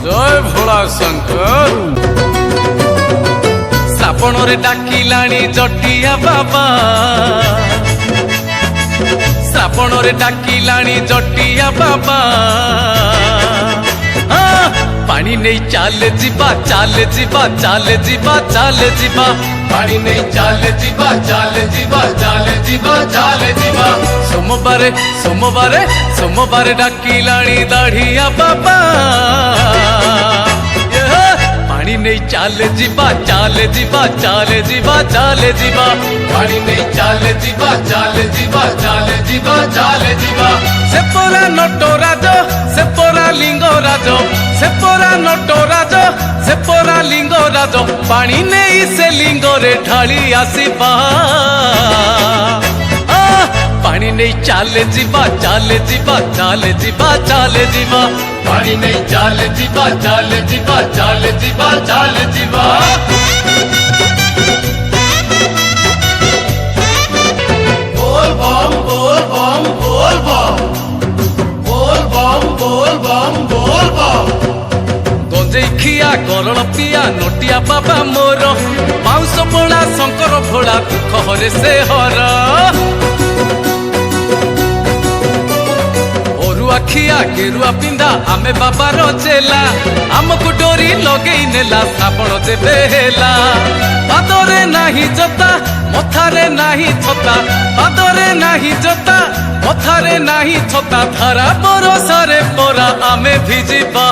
जय भोला शंकर श्रावण रे डाकिलाणी जटिया बाबा श्रावण रे डाकिलाणी जटिया बाबा पानी नहीं चाले जीवा चाले जीवा चाले जीवा चाले जीवा पानी नहीं चाले जीवा चाले जीवा चाले जीवा चाले जीवा सोमवार सोमवार सोमवार डाकिलाणी दाढ़िया बाबा पानी नहीं चाले जीवा चाले जीवा चाले जीवा चाले जीवा पानी नहीं चाले जीवा चाले जीवा चाले जीवा चाले जीवा से पोरा नटो राजो से पोरा लिंगो राजो से पोरा नटो राजो से पोरा लिंगो राजो पानी नहीं से लिंगो रे ढाली आसीबा पानी नहीं चाले जीवा चाले जीवा चाले जीवा चाले जीवा पानी नहीं चाले जीवा चाले जीवा चाले जीवा चाले जीवा बोल बम बोल बम बोल बम बोल बम बोल बम बोल बम गंजेई खिया गरल पिया नटिया बाबा मोर बाउंस बोला शंकर भोला दुख हरे से हर अखिया गेरुआ पिंधा आमे बाबा चेला आमको डोरी लगे नेला श्रावण जेबे हेला पादरे नाही जोता मथारे नाही छता पादरे नाही जोता मथारे नाही छता धारा बरसरे परा आमे भिजिबा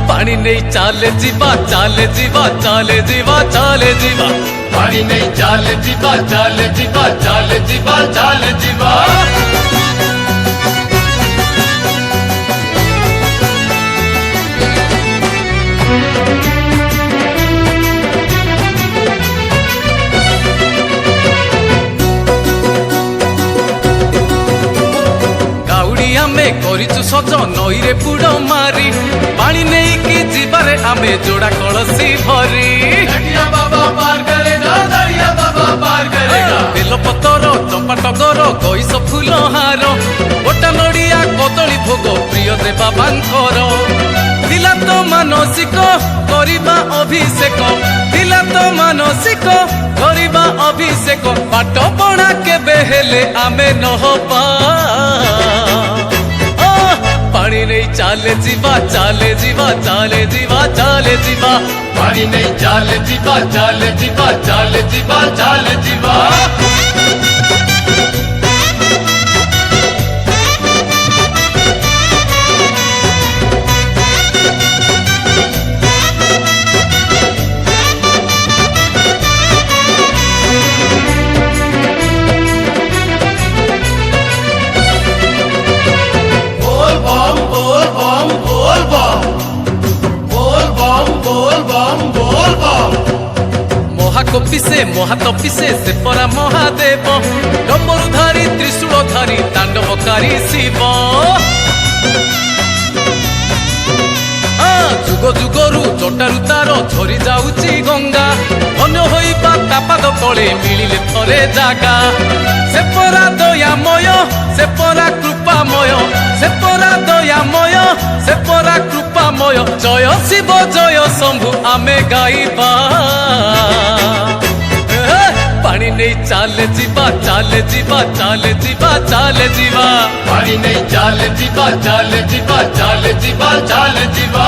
पानी नहीं चाले जीवा चाले जीवा चाले जीवा चाले जीवा पानी नहीं चाले जीवा चाले जीवा चाले जीवा चाले जीवा आमे करिचु सज नई रे बुड़ मारी पानी नहीं कि जीवारे आमे जोड़ा कलसी भरी बेल पतर चंपा टगर गईस फूल हार गोटा नड़िया कदली भोग प्रिय दे बाबांकर दिला तो मानसिक करिबा अभिषेक दिला तो मानसिक करिबा अभिषेक पाट पणा केबे हेले आमे नहबा पानी नहीं चाले जीवा चाले जीवा चाले जीवा चाले जीवा पानी नहीं चाले जीवा चाले जीवा चाले जीवा चाले जीवा पिसे महात पिसे से परा महादेव डमरू धारी त्रिशूल धारी तांडवकारी शिव जुग जुगरु जटारु तार झरी जाउची गंगा अन्य होइबा तापाद तले मिलिले थरे जागा से परा दयामय से परा कृपामय से परा दयामय से परा कृपामय जय शिव जय शंभु आमे गाइबा पानी नहीं चाले जीवा चाले जीवा चाले जीवा चाले जीवा पानी नहीं चाले जीवा चाले जीवा चाले जीवा चाले जीवा